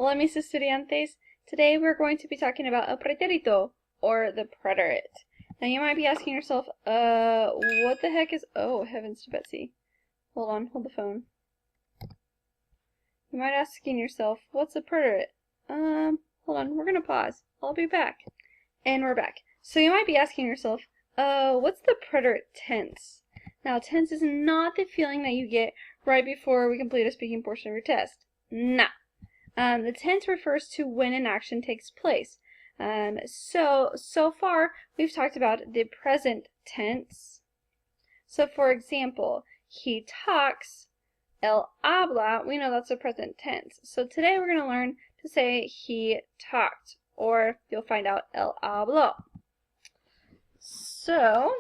Hola mis estudiantes. Today we're going to be talking about el preterito, or the preterite. Now you might be asking yourself, what the heck is, oh heavens to Betsy. Hold on, hold the phone. You might be asking yourself, what's a preterite? Hold on, we're gonna pause. I'll be back. And we're back. So you might be asking yourself, what's the preterite tense? Now tense is not the feeling that you get right before we complete a speaking portion of your test. Nah. The tense refers to when an action takes place. So far, we've talked about the present tense. So, for example, he talks, él habla, we know that's the present tense. So today we're going to learn to say he talked, or you'll find out él habló. So,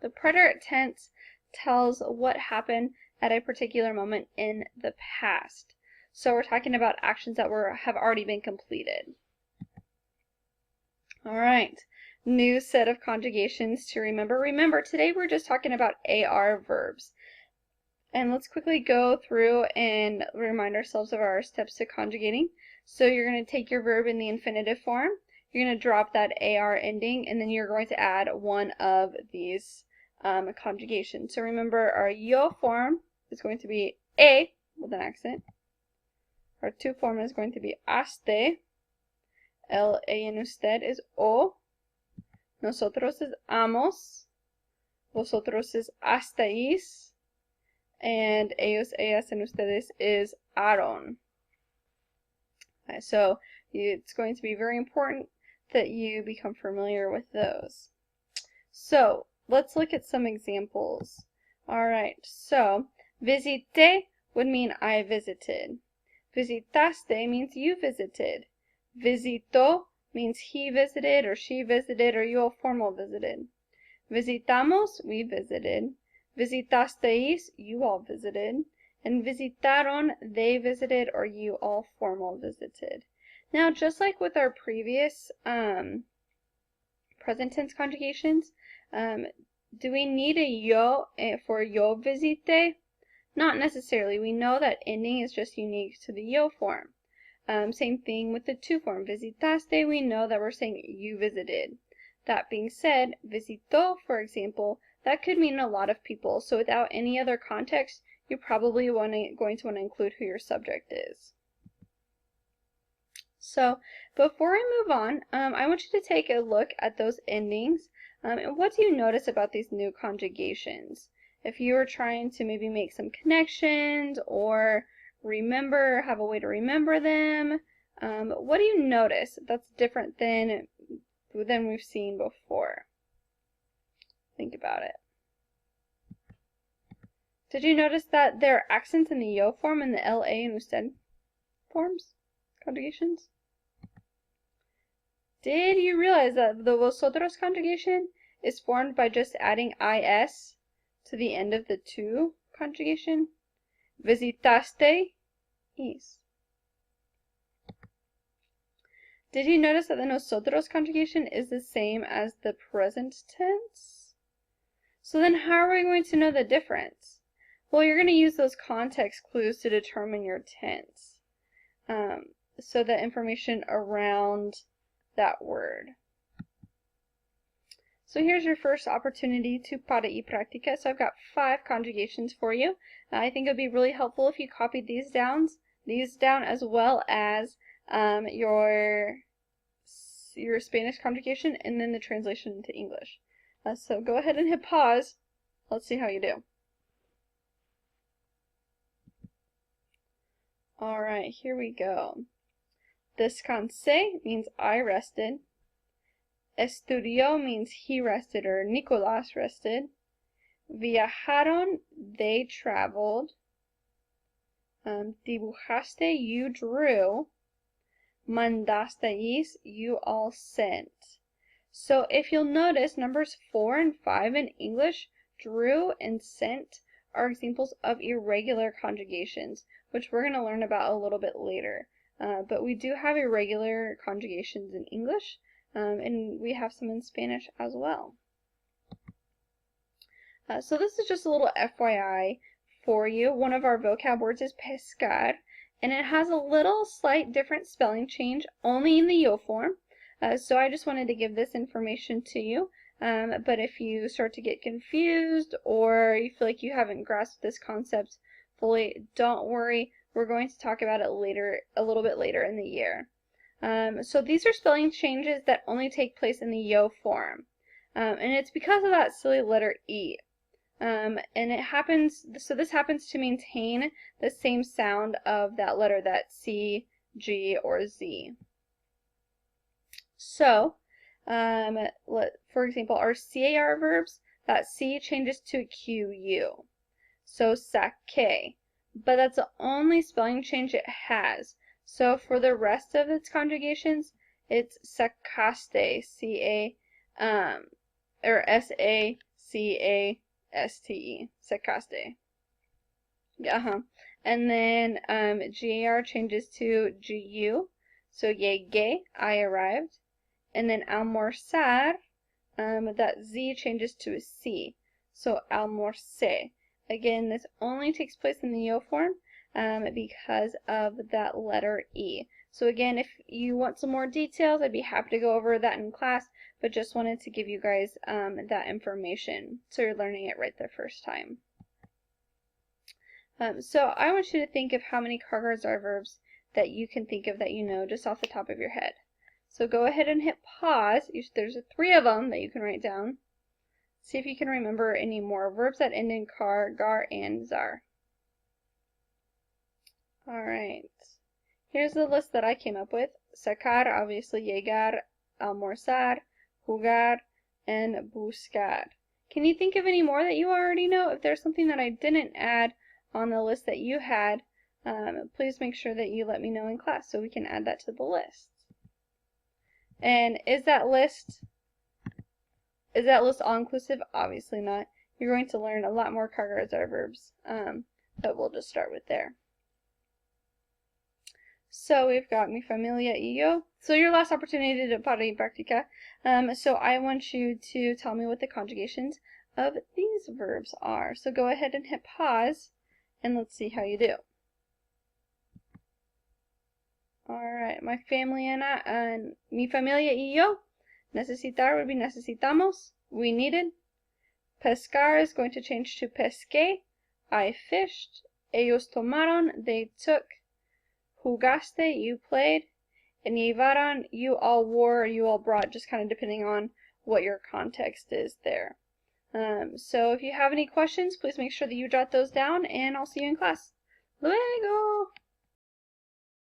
the preterite tense tells what happened at a particular moment in the past. So we're talking about actions that have already been completed. Alright, new set of conjugations to remember. Remember, today we're just talking about AR verbs. And let's quickly go through and remind ourselves of our steps to conjugating. So you're going to take your verb in the infinitive form. You're going to drop that AR ending, and then you're going to add one of these conjugations. So remember, our yo form is going to be a with an accent. Our tu form is going to be haste. El, ella, and usted is o. Nosotros is hamos. Vosotros is hastéis. And ellos, ellas, and ustedes is haron. Okay, so it's going to be very important that you become familiar with those. So let's look at some examples. Alright, so visité would mean I visited. Visitaste means you visited. Visitó means he visited or she visited or you all formal visited. Visitamos, we visited. Visitasteis, you all visited. And visitaron, they visited or you all formal visited. Now, just like with our previous present tense conjugations, do we need a yo for yo visité? Not necessarily. We know that ending is just unique to the yo form. Same thing with the tu form. Visitaste, we know that we're saying you visited. That being said, visitó, for example, that could mean a lot of people. So without any other context, you're probably going to want to include who your subject is. So before I move on, I want you to take a look at those endings. And what do you notice about these new conjugations? If you were trying to maybe make some connections or have a way to remember them, what do you notice that's different than we've seen before? Think about it. Did you notice that there are accents in the yo form and the la and usted forms, conjugations? Did you realize that the vosotros conjugation is formed by just adding is to the end of the tu conjugation? Visitaste is. Did you notice that the nosotros conjugation is the same as the present tense? So then how are we going to know the difference? Well, you're going to use those context clues to determine your tense. So the information around that word. So here's your first opportunity to para y práctica. So I've got 5 conjugations for you. I think it would be really helpful if you copied these down as well as your Spanish conjugation and then the translation into English. So go ahead and hit pause. Let's see how you do. Alright, here we go. Descansé means I rested. Estudió means he rested or Nicolás rested. Viajaron, they traveled. Dibujaste, you drew. Mandasteis, you all sent. So if you'll notice, numbers 4 and 5 in English, drew and sent, are examples of irregular conjugations, which we're going to learn about a little bit later. But we do have irregular conjugations in English, and we have some in Spanish as well. So this is just a little FYI for you. One of our vocab words is pescar, and it has a little slight different spelling change only in the yo form. So I just wanted to give this information to you. But if you start to get confused or you feel like you haven't grasped this concept fully, don't worry. We're going to talk about it later, a little bit later in the year. So these are spelling changes that only take place in the yo form. And it's because of that silly letter E. And it happens, so this happens to maintain the same sound of that letter, that C, G, or Z. So, for example, our CAR verbs, that C changes to a QU. So sake, but that's the only spelling change it has. So for the rest of its conjugations, it's sakaste, or S-A-C-A-S-T-E, sakaste. And then GAR changes to GU, so llegué, I arrived. And then almorzar, that Z changes to a C, so almorcé. Again, this only takes place in the yo form because of that letter E. So again, if you want some more details, I'd be happy to go over that in class, but just wanted to give you guys that information so you're learning it right the first time. So I want you to think of how many cargars are verbs that you can think of that you know just off the top of your head. So go ahead and hit pause. There's 3 of them that you can write down. See if you can remember any more verbs that end in car, gar, and zar. Alright. Here's the list that I came up with. Sacar, obviously, llegar, almorzar, jugar, and buscar. Can you think of any more that you already know? If there's something that I didn't add on the list that you had, please make sure that you let me know in class so we can add that to the list. And is that list all-inclusive? Obviously not. You're going to learn a lot more cargars are verbs, but we'll just start with there. So we've got mi familia y yo. So your last opportunity to para y practica. So I want you to tell me what the conjugations of these verbs are. So go ahead and hit pause, and let's see how you do. Alright, my family and mi familia y yo. Necesitar would be necesitamos, we needed. Pescar is going to change to pesqué, I fished. Ellos tomaron, they took. Jugaste, you played. And llevaron, you all wore, or you all brought, just kind of depending on what your context is there. So if you have any questions, please make sure that you jot those down, and I'll see you in class. Luego!